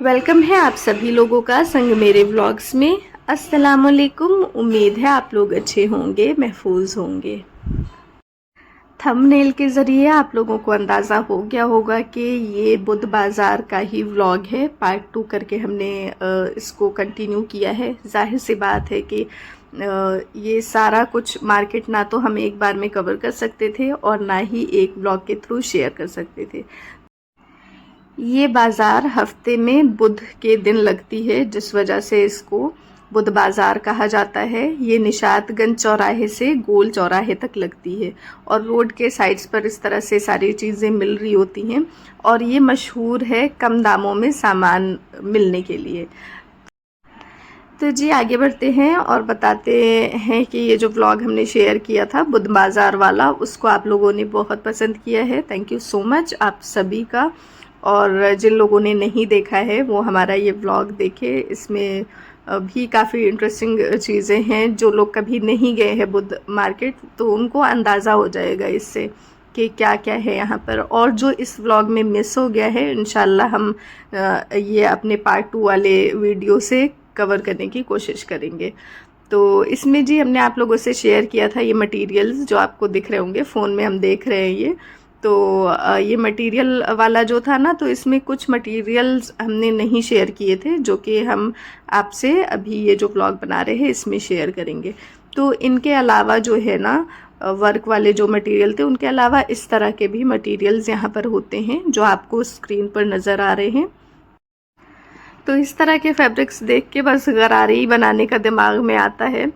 Welcome है आप सभी लोगों का संग मेरे व्लॉग्स में। अस्सलाम वालेकुम। उम्मीद है आप लोग अच्छे होंगे, महफूज होंगे। थंबनेल के ज़रिए आप लोगों को अंदाज़ा हो गया होगा कि ये बुध बाज़ार का ही व्लॉग है। पार्ट 2 करके हमने इसको कंटिन्यू किया है। जाहिर सी बात है कि ये सारा कुछ मार्केट ना तो हम एक बार में कवर कर सकते थे और ना ही एक व्लॉग के थ्रू शेयर कर सकते थे। ये बाज़ार हफ्ते में बुध के दिन लगती है, जिस वजह से इसको बुध बाज़ार कहा जाता है। ये निशातगंज चौराहे से गोल चौराहे तक लगती है और रोड के साइड्स पर इस तरह से सारी चीज़ें मिल रही होती हैं और ये मशहूर है कम दामों में सामान मिलने के लिए। तो जी आगे बढ़ते हैं और बताते हैं कि ये जो व्लॉग हमने शेयर किया था बुध बाज़ार वाला, उसको आप लोगों ने बहुत पसंद किया है। थैंक यू सो मच आप सभी का। और जिन लोगों ने नहीं देखा है वो हमारा ये व्लॉग देखे। इसमें भी काफ़ी इंटरेस्टिंग चीज़ें हैं। जो लोग कभी नहीं गए हैं बुध मार्केट तो उनको अंदाज़ा हो जाएगा इससे कि क्या क्या है यहाँ पर। और जो इस व्लॉग में मिस हो गया है इंशाल्लाह हम ये अपने पार्ट 2 वाले वीडियो से कवर करने की कोशिश करेंगे। तो इसमें जी हमने आप लोगों से शेयर किया था ये मटेरियल्स जो आपको दिख रहे होंगे, फ़ोन में हम देख रहे हैं ये। तो ये मटेरियल वाला जो था ना, तो इसमें कुछ मटेरियल्स हमने नहीं शेयर किए थे जो कि हम आपसे अभी ये जो व्लॉग बना रहे हैं इसमें शेयर करेंगे। तो इनके अलावा जो है ना वर्क वाले जो मटेरियल थे उनके अलावा इस तरह के भी मटेरियल्स यहाँ पर होते हैं जो आपको स्क्रीन पर नज़र आ रहे हैं। तो इस तरह के फैब्रिक्स देख के बस गरारी बनाने का दिमाग में आता है।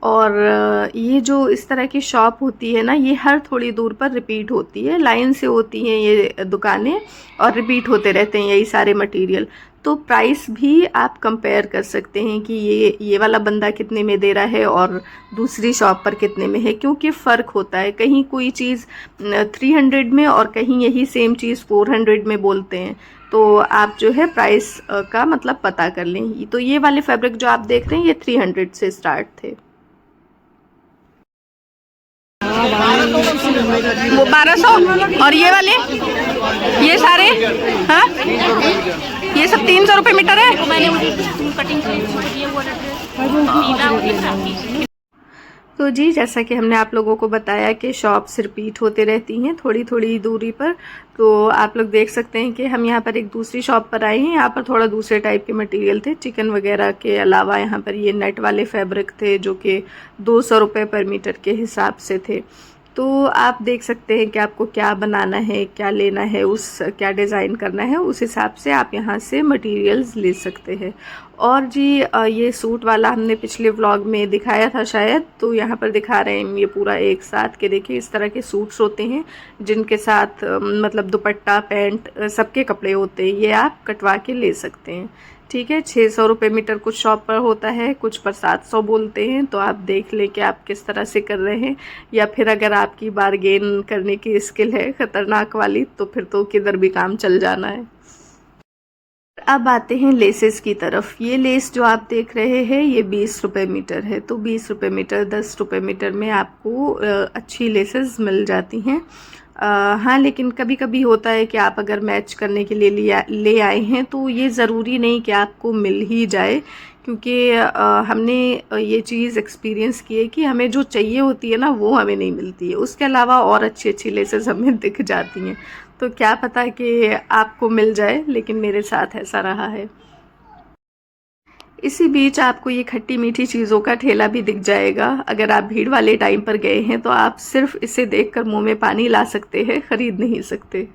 और ये जो इस तरह की शॉप होती है ना, ये हर थोड़ी दूर पर रिपीट होती है, लाइन से होती हैं ये दुकानें और रिपीट होते रहते हैं यही सारे मटेरियल। तो प्राइस भी आप कंपेयर कर सकते हैं कि ये वाला बंदा कितने में दे रहा है और दूसरी शॉप पर कितने में है, क्योंकि फ़र्क होता है। कहीं कोई चीज़ 300 में और कहीं यही सेम चीज़ 400 में बोलते हैं। तो आप जो है प्राइस का मतलब पता कर लें। तो ये वाले फैब्रिक जो आप देख रहे हैं ये 300 से स्टार्ट थे। वो 1200 और ये वाले ये सारे, हाँ ये सब 300 रुपये मीटर है। तो जी जैसा कि हमने आप लोगों को बताया कि शॉप्स रिपीट होते रहती हैं थोड़ी थोड़ी दूरी पर। तो आप लोग देख सकते हैं कि हम यहाँ पर एक दूसरी शॉप पर आए हैं। यहाँ पर थोड़ा दूसरे टाइप के मटेरियल थे, चिकन वगैरह के अलावा यहाँ पर ये नेट वाले फैब्रिक थे जो कि 200 रुपये पर मीटर के हिसाब से थे। तो आप देख सकते हैं कि आपको क्या बनाना है, क्या लेना है, क्या डिज़ाइन करना है, उस हिसाब से आप यहाँ से मटेरियल्स ले सकते हैं। और जी ये सूट वाला हमने पिछले व्लॉग में दिखाया था शायद, तो यहाँ पर दिखा रहे हैं ये पूरा एक साथ के। देखिए इस तरह के सूट्स होते हैं जिनके साथ मतलब दुपट्टा पैंट सबके कपड़े होते हैं, ये आप कटवा के ले सकते हैं। ठीक है, 600 रुपये मीटर कुछ शॉप पर होता है, कुछ पर 700 बोलते हैं। तो आप देख लें कि आप किस तरह से कर रहे हैं, या फिर अगर आपकी बारगेन करने की स्किल है ख़तरनाक वाली तो फिर तो किधर भी काम चल जाना है। अब आते हैं लेसेस की तरफ। ये लेस जो आप देख रहे हैं ये 20 रुपये मीटर है। तो 20 रुपये मीटर 10 रुपये मीटर में आपको अच्छी लेसेस मिल जाती हैं। हाँ लेकिन कभी कभी होता है कि आप अगर मैच करने के लिए ले आए हैं तो ये ज़रूरी नहीं कि आपको मिल ही जाए, क्योंकि हमने ये चीज़ एक्सपीरियंस की है कि हमें जो चाहिए होती है ना वो हमें नहीं मिलती है। उसके अलावा और अच्छी अच्छी लेसेस हमें दिख जाती हैं। तो क्या पता कि आपको मिल जाए, लेकिन मेरे साथ ऐसा रहा है। इसी बीच आपको ये खट्टी मीठी चीज़ों का ठेला भी दिख जाएगा। अगर आप भीड़ वाले टाइम पर गए हैं तो आप सिर्फ इसे देखकर मुंह में पानी ला सकते हैं, ख़रीद नहीं सकते।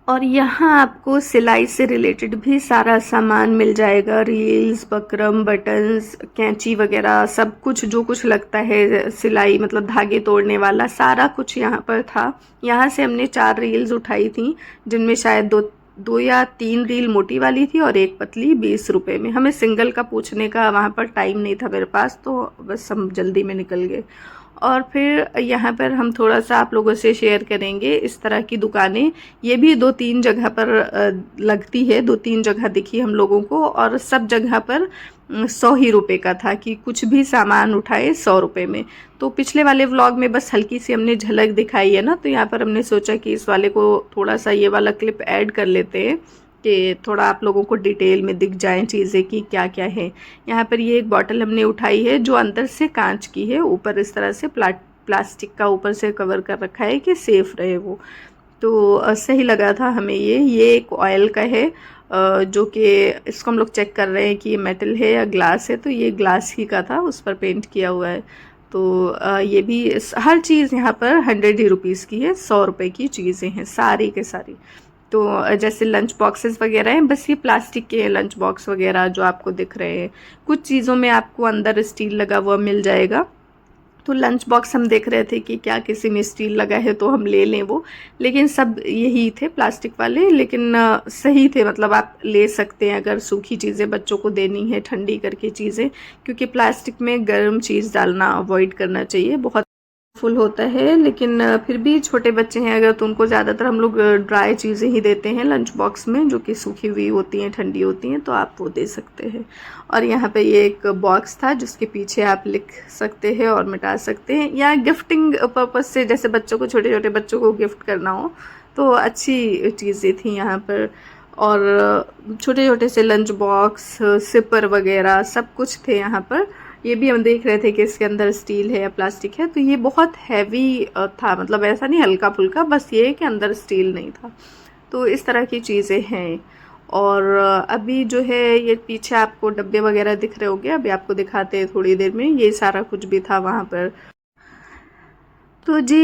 और यहाँ आपको सिलाई से रिलेटेड भी सारा सामान मिल जाएगा, रील्स, बकरम, बटन्स, कैंची वगैरह सब कुछ जो कुछ लगता है सिलाई मतलब धागे तोड़ने वाला सारा कुछ यहाँ पर था। यहाँ से हमने 4 रील्स उठाई थी जिनमें शायद दो या 3 रील मोटी वाली थी और एक पतली 20 रुपये में। हमें सिंगल का पूछने का वहाँ पर टाइम नहीं था मेरे पास, तो बस हम जल्दी में निकल गए। और फिर यहाँ पर हम थोड़ा सा आप लोगों से शेयर करेंगे इस तरह की दुकानें। ये भी 2-3 जगह पर लगती है, 2-3 जगह दिखी हम लोगों को, और सब जगह पर 100 ही रुपये का था कि कुछ भी सामान उठाए 100 रुपये में। तो पिछले वाले व्लॉग में बस हल्की सी हमने झलक दिखाई है ना, तो यहाँ पर हमने सोचा कि इस वाले को थोड़ा सा ये वाला क्लिप ऐड कर लेते हैं कि थोड़ा आप लोगों को डिटेल में दिख जाएं चीज़ें कि क्या क्या है। यहाँ पर ये एक बॉटल हमने उठाई है जो अंदर से कांच की है, ऊपर इस तरह से प्लास्टिक का ऊपर से कवर कर रखा है कि सेफ़ रहे वो। तो सही लगा था हमें ये एक ऑयल का है, जो कि इसको हम लोग चेक कर रहे हैं कि ये मेटल है या ग्लास है। तो ये ग्लास ही का था, उस पर पेंट किया हुआ है। तो ये भी हर चीज़ यहाँ पर 100 ही रुपीज़ की है, 100 रुपये की चीज़ें हैं सारी के सारी। तो जैसे लंच बॉक्सेस वगैरह हैं, बस ये प्लास्टिक के लंच बॉक्स वगैरह जो आपको दिख रहे हैं। कुछ चीज़ों में आपको अंदर स्टील लगा हुआ मिल जाएगा। तो लंच बॉक्स हम देख रहे थे कि क्या किसी में स्टील लगा है तो हम ले लें वो, लेकिन सब यही थे प्लास्टिक वाले। लेकिन सही थे, मतलब आप ले सकते हैं अगर सूखी चीज़ें बच्चों को देनी है, ठंडी करके चीज़ें, क्योंकि प्लास्टिक में गर्म चीज़ डालना अवॉइड करना चाहिए, बहुत फुल होता है। लेकिन फिर भी छोटे बच्चे हैं अगर, तो उनको ज़्यादातर हम लोग ड्राई चीज़ें ही देते हैं लंच बॉक्स में, जो कि सूखी हुई होती हैं, ठंडी होती हैं, तो आप वो दे सकते हैं। और यहाँ पे ये एक बॉक्स था जिसके पीछे आप लिख सकते हैं और मिटा सकते हैं, या गिफ्टिंग पर्पज़ से, जैसे बच्चों को, छोटे छोटे बच्चों को गिफ्ट करना हो तो अच्छी चीज़ें थी यहाँ पर। और छोटे छोटे से लंच बॉक्स, सिपर वगैरह सब कुछ थे यहाँ पर। ये भी हम देख रहे थे कि इसके अंदर स्टील है या प्लास्टिक है। तो ये बहुत हैवी था, मतलब ऐसा नहीं हल्का फुल्का, बस ये है कि अंदर स्टील नहीं था। तो इस तरह की चीज़ें हैं। और अभी जो है ये पीछे आपको डब्बे वगैरह दिख रहे होंगे, अभी आपको दिखाते हैं थोड़ी देर में, ये सारा कुछ भी था वहाँ पर। तो जी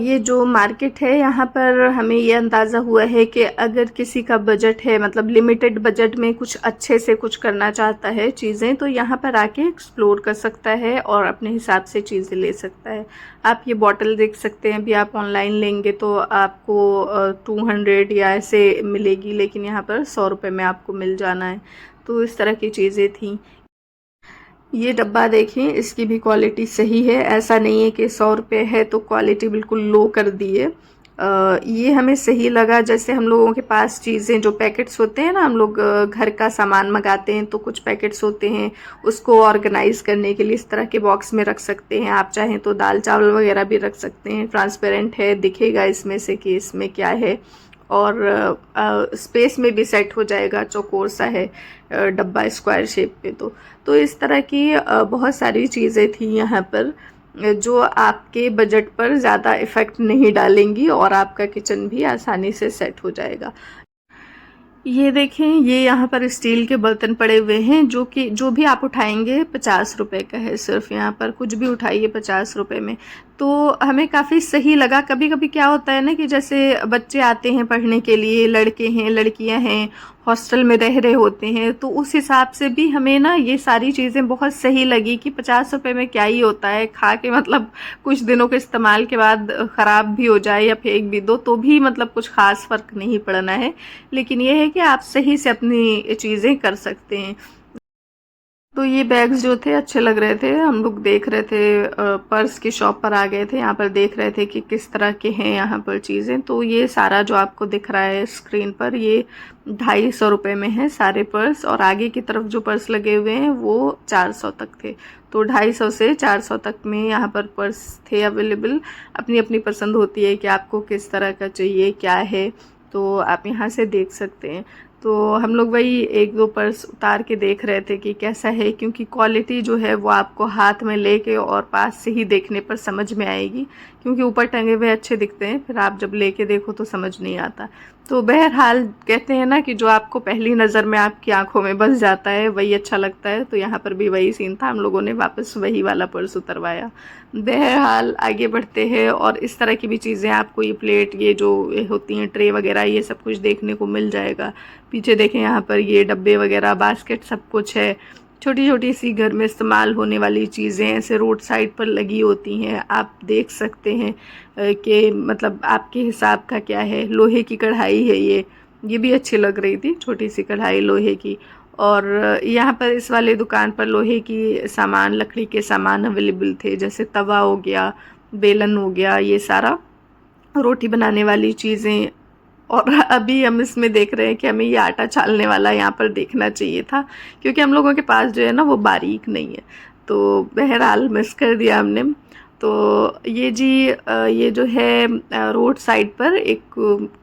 ये जो मार्केट है यहाँ पर हमें ये अंदाज़ा हुआ है कि अगर किसी का बजट है, मतलब लिमिटेड बजट में कुछ अच्छे से कुछ करना चाहता है चीज़ें, तो यहाँ पर आके एक्सप्लोर कर सकता है और अपने हिसाब से चीज़ें ले सकता है। आप ये बॉटल देख सकते हैं, अभी आप ऑनलाइन लेंगे तो आपको 200 या ऐसे मिलेगी, लेकिन यहाँ पर 100 रुपये में आपको मिल जाना है। तो इस तरह की चीज़ें थी। ये डब्बा देखें, इसकी भी क्वालिटी सही है, ऐसा नहीं है कि 100 रुपये है तो क्वालिटी बिल्कुल लो कर दी है। ये हमें सही लगा। जैसे हम लोगों के पास चीज़ें जो पैकेट्स होते हैं ना, हम लोग घर का सामान मंगाते हैं तो कुछ पैकेट्स होते हैं, उसको ऑर्गेनाइज करने के लिए इस तरह के बॉक्स में रख सकते हैं। आप चाहें तो दाल चावल वगैरह भी रख सकते हैं, ट्रांसपेरेंट है, दिखेगा इसमें से कि इसमें क्या है, और स्पेस में भी सेट हो जाएगा, चौकोर सा है डब्बा स्क्वायर शेप पे। तो इस तरह की बहुत सारी चीज़ें थी यहाँ पर जो आपके बजट पर ज़्यादा इफ़ेक्ट नहीं डालेंगी और आपका किचन भी आसानी से सेट हो जाएगा। ये देखें, ये यहाँ पर स्टील के बर्तन पड़े हुए हैं, जो भी आप उठाएंगे 50 रुपये का है सिर्फ। यहाँ पर कुछ भी उठाइए 50 रुपये में। तो हमें काफ़ी सही लगा। कभी कभी क्या होता है ना कि जैसे बच्चे आते हैं पढ़ने के लिए, लड़के हैं, लड़कियां हैं, हॉस्टल में रह रहे होते हैं, तो उस हिसाब से भी हमें ना ये सारी चीज़ें बहुत सही लगी कि 50 रुपये में क्या ही होता है, खा के मतलब कुछ दिनों के इस्तेमाल के बाद ख़राब भी हो जाए या फेंक भी दो तो भी मतलब कुछ ख़ास फ़र्क नहीं पड़ना है। लेकिन ये है कि आप सही से अपनी चीज़ें कर सकते हैं। तो ये बैग्स जो थे अच्छे लग रहे थे, हम लोग देख रहे थे, पर्स की शॉप पर आ गए थे, यहाँ पर देख रहे थे कि किस तरह के हैं यहाँ पर चीज़ें। तो ये सारा जो आपको दिख रहा है स्क्रीन पर, ये 250 रुपये में है सारे पर्स, और आगे की तरफ जो पर्स लगे हुए हैं वो 400 तक थे। तो 250 से 400 तक में यहाँ पर पर्स थे अवेलेबल। अपनी अपनी पसंद होती है कि आपको किस तरह का चाहिए, क्या है, तो आप यहाँ से देख सकते हैं। तो हम लोग वही एक दो पर्स उतार के देख रहे थे कि कैसा है, क्योंकि क्वालिटी जो है वो आपको हाथ में लेके और पास से ही देखने पर समझ में आएगी, क्योंकि ऊपर टंगे हुए अच्छे दिखते हैं, फिर आप जब लेके देखो तो समझ नहीं आता। तो बहरहाल कहते हैं ना कि जो आपको पहली नज़र में आपकी आंखों में बस जाता है वही अच्छा लगता है। तो यहाँ पर भी वही सीन था, हम लोगों ने वापस वही वाला पर्स उतरवाया। बहरहाल आगे बढ़ते हैं, और इस तरह की भी चीज़ें आपको, ये प्लेट, ये जो होती हैं ट्रे वगैरह, ये सब कुछ देखने को मिल जाएगा। पीछे देखें, यहाँ पर ये डब्बे वगैरह, बास्केट, सब कुछ है। छोटी छोटी सी घर में इस्तेमाल होने वाली चीज़ें ऐसे रोड साइड पर लगी होती हैं, आप देख सकते हैं कि मतलब आपके हिसाब का क्या है। लोहे की कढ़ाई है ये भी अच्छी लग रही थी, छोटी सी कढ़ाई लोहे की। और यहाँ पर इस वाले दुकान पर लोहे की सामान, लकड़ी के सामान अवेलेबल थे, जैसे तवा हो गया, बेलन हो गया, ये सारा रोटी बनाने वाली चीज़ें। और अभी हम इसमें देख रहे हैं कि हमें ये आटा छालने वाला यहाँ पर देखना चाहिए था, क्योंकि हम लोगों के पास जो है ना वो बारीक नहीं है। तो बहरहाल मिस कर दिया हमने। तो ये जी ये जो है रोड साइड पर एक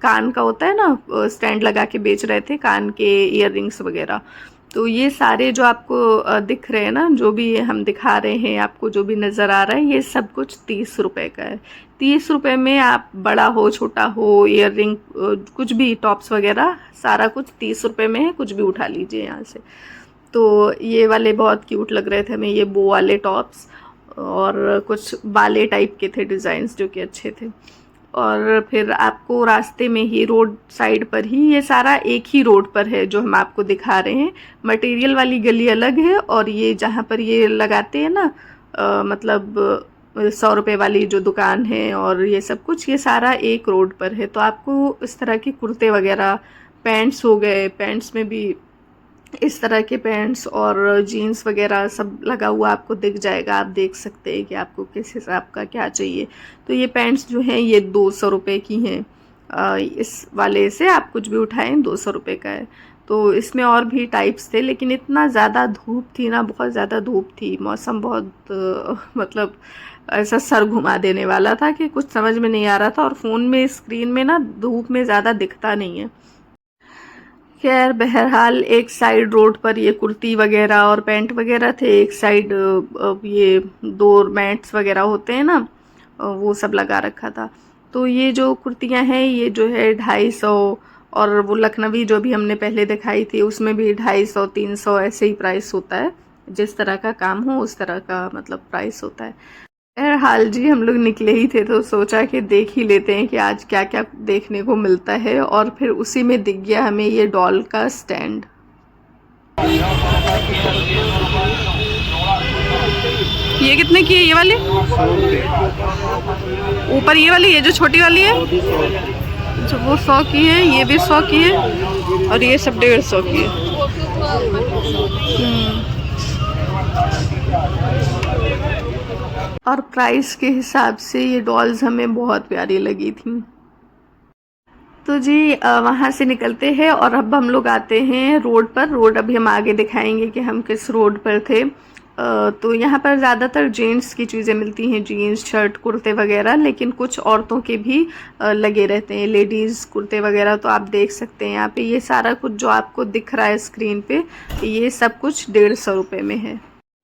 कान का होता है ना, स्टैंड लगा के बेच रहे थे कान के ईयर रिंग्स वगैरह। तो ये सारे जो आपको दिख रहे हैं ना, जो भी हम दिखा रहे हैं आपको, जो भी नज़र आ रहा है, ये सब कुछ 30 रुपए का है। 30 रुपए में आप बड़ा हो छोटा हो ईयर रिंग कुछ भी, टॉप्स वगैरह सारा कुछ 30 रुपए में है, कुछ भी उठा लीजिए यहाँ से। तो ये वाले बहुत क्यूट लग रहे थे हमें, ये बो वाले टॉप्स, और कुछ बाले टाइप के थे डिज़ाइंस जो कि अच्छे थे। और फिर आपको रास्ते में ही रोड साइड पर ही, ये सारा एक ही रोड पर है जो हम आपको दिखा रहे हैं। मटेरियल वाली गली अलग है, और ये जहाँ पर ये लगाते हैं ना मतलब 100 रुपये वाली जो दुकान है और ये सब कुछ, ये सारा एक रोड पर है। तो आपको इस तरह के कुर्ते वगैरह, पैंट्स हो गए, पैंट्स में भी इस तरह के पैंट्स और जीन्स वगैरह सब लगा हुआ आपको दिख जाएगा। आप देख सकते हैं कि आपको किस हिसाब का क्या चाहिए। तो ये पैंट्स जो हैं ये 200 रुपये की हैं। इस वाले से आप कुछ भी उठाएं 200 रुपये का है। तो इसमें और भी टाइप्स थे, लेकिन इतना ज़्यादा धूप थी ना, बहुत ज़्यादा धूप थी, मौसम बहुत मतलब ऐसा सर घुमा देने वाला था कि कुछ समझ में नहीं आ रहा था। और फ़ोन में स्क्रीन में ना धूप में ज़्यादा दिखता नहीं है। खैर बहरहाल एक साइड रोड पर ये कुर्ती वगैरह और पैंट वगैरह थे, एक साइड ये डोर मैट्स वगैरह होते हैं ना, वो सब लगा रखा था। तो ये जो कुर्तियां हैं ये जो है 250, और वो लखनवी जो भी हमने पहले दिखाई थी उसमें भी 250 300 ऐसे ही प्राइस होता है। जिस तरह का काम हो उस तरह का मतलब प्राइस होता है। बहरहाल जी हम लोग निकले ही थे तो सोचा कि देख ही लेते हैं कि आज क्या क्या देखने को मिलता है। और फिर उसी में दिख गया हमें ये डॉल का स्टैंड। ये कितने की है ये वाली? ऊपर ये वाली, ये जो छोटी वाली है जो वो 100 की है, ये भी 100 की है, और ये सब 150 की है। और प्राइस के हिसाब से ये डॉल्स हमें बहुत प्यारी लगी थी। तो जी वहाँ से निकलते हैं और अब हम लोग आते हैं रोड पर। रोड अभी हम आगे दिखाएंगे कि हम किस रोड पर थे। तो यहाँ पर ज़्यादातर जेंट्स की चीज़ें मिलती हैं, जीन्स शर्ट कुर्ते वगैरह, लेकिन कुछ औरतों के भी लगे रहते हैं, लेडीज़ कुर्ते वगैरह। तो आप देख सकते हैं यहाँ पे ये सारा कुछ जो आपको दिख रहा है स्क्रीन पे, ये सब कुछ 150 रुपये में है।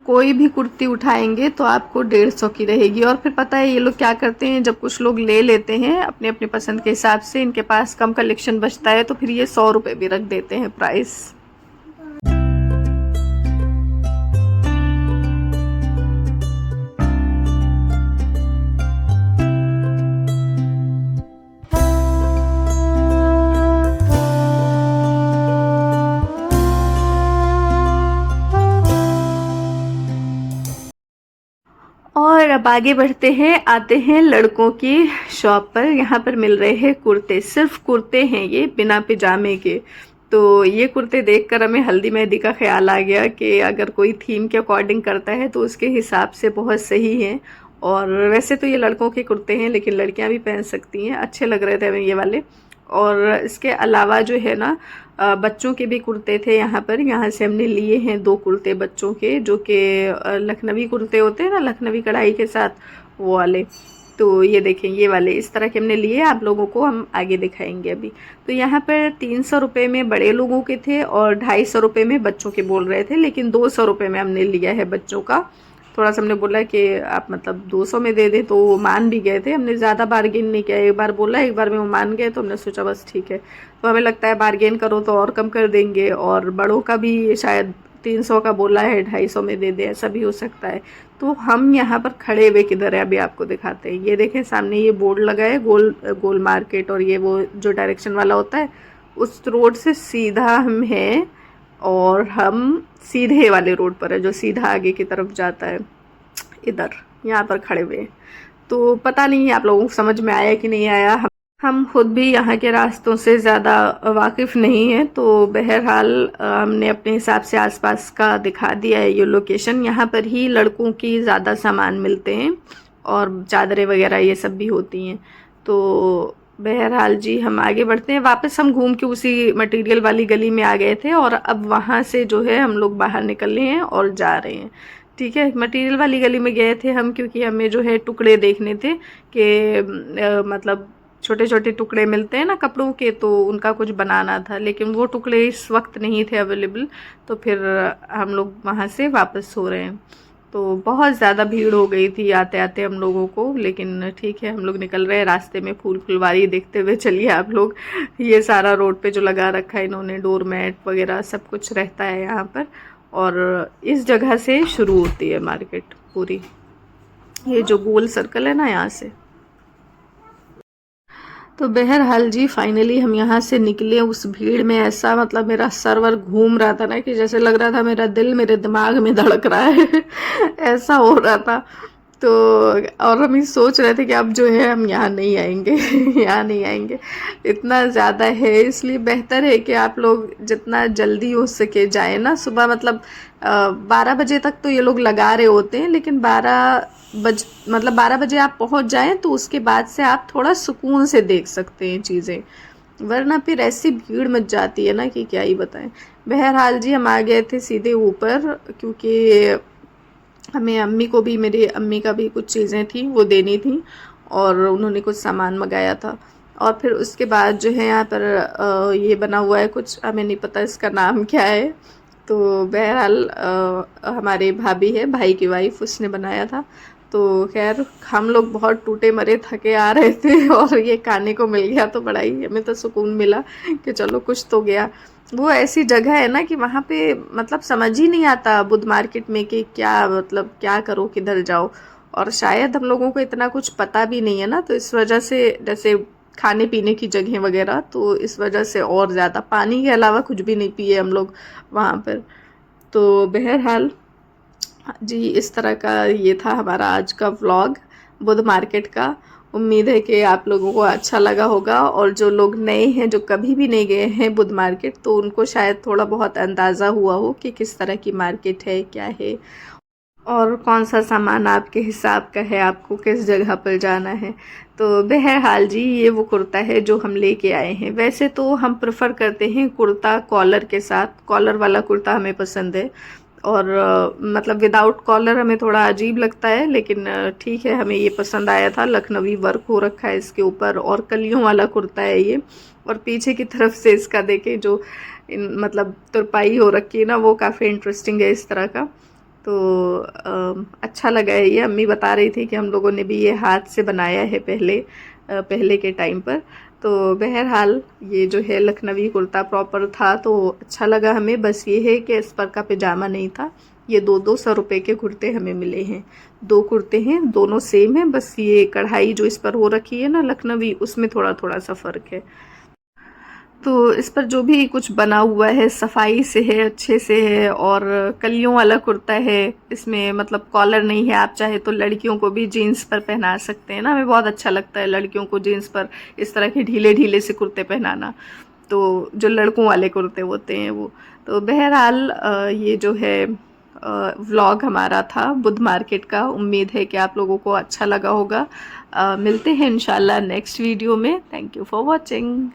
कोई भी कुर्ती उठाएंगे तो आपको 150 की रहेगी। और फिर पता है ये लोग क्या करते हैं, जब कुछ लोग ले लेते हैं अपने अपने पसंद के हिसाब से, इनके पास कम कलेक्शन बचता है तो फिर ये 100 रुपये भी रख देते हैं प्राइस। और अब आगे बढ़ते हैं, आते हैं लड़कों की शॉप पर। यहाँ पर मिल रहे हैं कुर्ते, सिर्फ कुर्ते हैं ये बिना पिजामे के। तो ये कुर्ते देखकर हमें हल्दी मेहंदी का ख्याल आ गया कि अगर कोई थीम के अकॉर्डिंग करता है तो उसके हिसाब से बहुत सही है। और वैसे तो ये लड़कों के कुर्ते हैं लेकिन लड़कियां भी पहन सकती हैं, अच्छे लग रहे थे हमें ये वाले। और इसके अलावा जो है ना बच्चों के भी कुर्ते थे यहाँ पर। यहाँ से हमने लिए हैं 2 कुर्ते बच्चों के, जो कि लखनवी कुर्ते होते हैं ना, लखनवी कढ़ाई के साथ, वो वाले। तो ये देखें ये वाले इस तरह के हमने लिए, आप लोगों को हम आगे दिखाएंगे अभी। तो यहाँ पर 300 रुपये में बड़े लोगों के थे और 250 रुपये में बच्चों के बोल रहे थे, लेकिन 200 रुपये में हमने लिया है बच्चों का। थोड़ा सा हमने बोला कि आप मतलब 200 में दे दें, तो वो मान भी गए थे। हमने ज़्यादा बार्गेन नहीं किया, एक बार बोला एक बार में वो मान गए, तो हमने सोचा बस ठीक है। तो हमें लगता है बार्गेन करो तो और कम कर देंगे, और बड़ों का भी शायद 300 का बोला है 250 में दे दे, ऐसा भी हो सकता है। तो हम यहाँ पर खड़े हुए किधर है अभी आपको दिखाते हैं। ये देखें सामने ये बोर्ड लगा है, गोल गोल मार्केट, और ये वो जो डायरेक्शन वाला होता है उस रोड से सीधा हम हैं, और हम सीधे वाले रोड पर है जो सीधा आगे की तरफ जाता है, इधर यहाँ पर खड़े हुए। तो पता नहीं आप लोगों को समझ में आया कि नहीं आया, हम खुद भी यहाँ के रास्तों से ज़्यादा वाकिफ़ नहीं हैं। तो बहरहाल हमने अपने हिसाब से आसपास का दिखा दिया है ये लोकेशन। यहाँ पर ही लड़कों की ज़्यादा सामान मिलते हैं और चादरें वगैरह ये सब भी होती हैं। तो बहरहाल जी हम आगे बढ़ते हैं। वापस हम घूम के उसी मटेरियल वाली गली में आ गए थे, और अब वहाँ से जो है हम लोग बाहर निकले हैं और जा रहे हैं। ठीक है। मटेरियल वाली गली में गए थे हम, क्योंकि हमें जो है टुकड़े देखने थे कि मतलब छोटे छोटे टुकड़े मिलते हैं ना कपड़ों के, तो उनका कुछ बनाना था, लेकिन वो टुकड़े इस वक्त नहीं थे अवेलेबल। तो फिर हम लोग वहाँ से वापस हो रहे हैं। तो बहुत ज़्यादा भीड़ हो गई थी आते आते हम लोगों को, लेकिन ठीक है हम लोग निकल रहे हैं। रास्ते में फूल फुलवारी देखते हुए चलिए आप लोग। ये सारा रोड पे जो लगा रखा है इन्होंने, डोर मैट वगैरह सब कुछ रहता है यहाँ पर। और इस जगह से शुरू होती है मार्केट पूरी, ये जो गोल सर्कल है ना यहाँ से। तो बहरहाल जी फाइनली हम यहाँ से निकले। उस भीड़ में ऐसा मतलब मेरा सरवर घूम रहा था ना कि जैसे लग रहा था मेरा दिल मेरे दिमाग में धड़क रहा है ऐसा हो रहा था। तो और हम ये सोच रहे थे कि अब जो है हम यहाँ नहीं आएंगे यहाँ नहीं आएंगे, इतना ज़्यादा है। इसलिए बेहतर है कि आप लोग जितना जल्दी हो सके जाए ना। सुबह मतलब 12 बजे तक तो ये लोग लगा रहे होते हैं, लेकिन 12 बजे आप पहुँच जाएं तो उसके बाद से आप थोड़ा सुकून से देख सकते हैं चीज़ें, वरना फिर ऐसी भीड़ मच जाती है ना कि क्या ही बताएं। बहरहाल जी हम आ गए थे सीधे ऊपर, क्योंकि हमें अम्मी को भी, मेरी अम्मी का भी कुछ चीज़ें थी वो देनी थी, और उन्होंने कुछ सामान मंगाया था। और फिर उसके बाद जो है यहाँ पर ये बना हुआ है कुछ, हमें नहीं पता इसका नाम क्या है। तो बहरहाल हमारे भाभी है, भाई की वाइफ, उसने बनाया था। तो खैर हम लोग बहुत टूटे मरे थके आ रहे थे और ये खाने को मिल गया तो बड़ा ही हमें तो सुकून मिला कि चलो कुछ तो गया। वो ऐसी जगह है ना कि वहाँ पे मतलब समझ ही नहीं आता बुध मार्केट में कि क्या मतलब क्या करो किधर जाओ। और शायद हम लोगों को इतना कुछ पता भी नहीं है ना, तो इस वजह से, जैसे खाने पीने की जगह वगैरह, तो इस वजह से और ज़्यादा पानी के अलावा कुछ भी नहीं पिए हम लोग वहाँ पर। तो बहरहाल जी इस तरह का ये था हमारा आज का व्लॉग बुध मार्केट का। उम्मीद है कि आप लोगों को अच्छा लगा होगा, और जो लोग नए हैं, जो कभी भी नहीं गए हैं बुध मार्केट, तो उनको शायद थोड़ा बहुत अंदाज़ा हुआ हो कि किस तरह की मार्केट है, क्या है, और कौन सा सामान आपके हिसाब का है, आपको किस जगह पर जाना है। तो बहरहाल जी ये वो कुर्ता है जो हम लेके आए हैं। वैसे तो हम प्रेफर करते हैं कुर्ता कॉलर के साथ, कॉलर वाला कुर्ता हमें पसंद है। और मतलब विदाउट कॉलर हमें थोड़ा अजीब लगता है, लेकिन ठीक है हमें ये पसंद आया था। लखनवी वर्क हो रखा है इसके ऊपर, और कलियों वाला कुर्ता है ये। और पीछे की तरफ से इसका देखें जो मतलब तुरपाई हो रखी है ना, वो काफ़ी इंटरेस्टिंग है इस तरह का। तो अच्छा लगा है ये। अम्मी बता रही थी कि हम लोगों ने भी ये हाथ से बनाया है पहले के टाइम पर। तो बहरहाल ये जो है लखनवी कुर्ता प्रॉपर था, तो अच्छा लगा हमें। बस ये है कि इस पर का पैजामा नहीं था। ये 200 रुपये के कुर्ते हमें मिले हैं। 2 कुर्ते हैं, दोनों सेम हैं, बस ये कढ़ाई जो इस पर हो रखी है ना लखनवी, उसमें थोड़ा थोड़ा सा फ़र्क है। तो इस पर जो भी कुछ बना हुआ है सफाई से है, अच्छे से है। और कलियों वाला कुर्ता है, इसमें मतलब कॉलर नहीं है। आप चाहे तो लड़कियों को भी जीन्स पर पहना सकते हैं ना, हमें बहुत अच्छा लगता है लड़कियों को जीन्स पर इस तरह के ढीले ढीले से कुर्ते पहनाना। तो जो लड़कों वाले कुर्ते होते हैं वो। तो बहरहाल ये जो है व्लॉग हमारा था बुध मार्केट का। उम्मीद है कि आप लोगों को अच्छा लगा होगा। मिलते हैं इंशाल्लाह नेक्स्ट वीडियो में। Thank you for watching.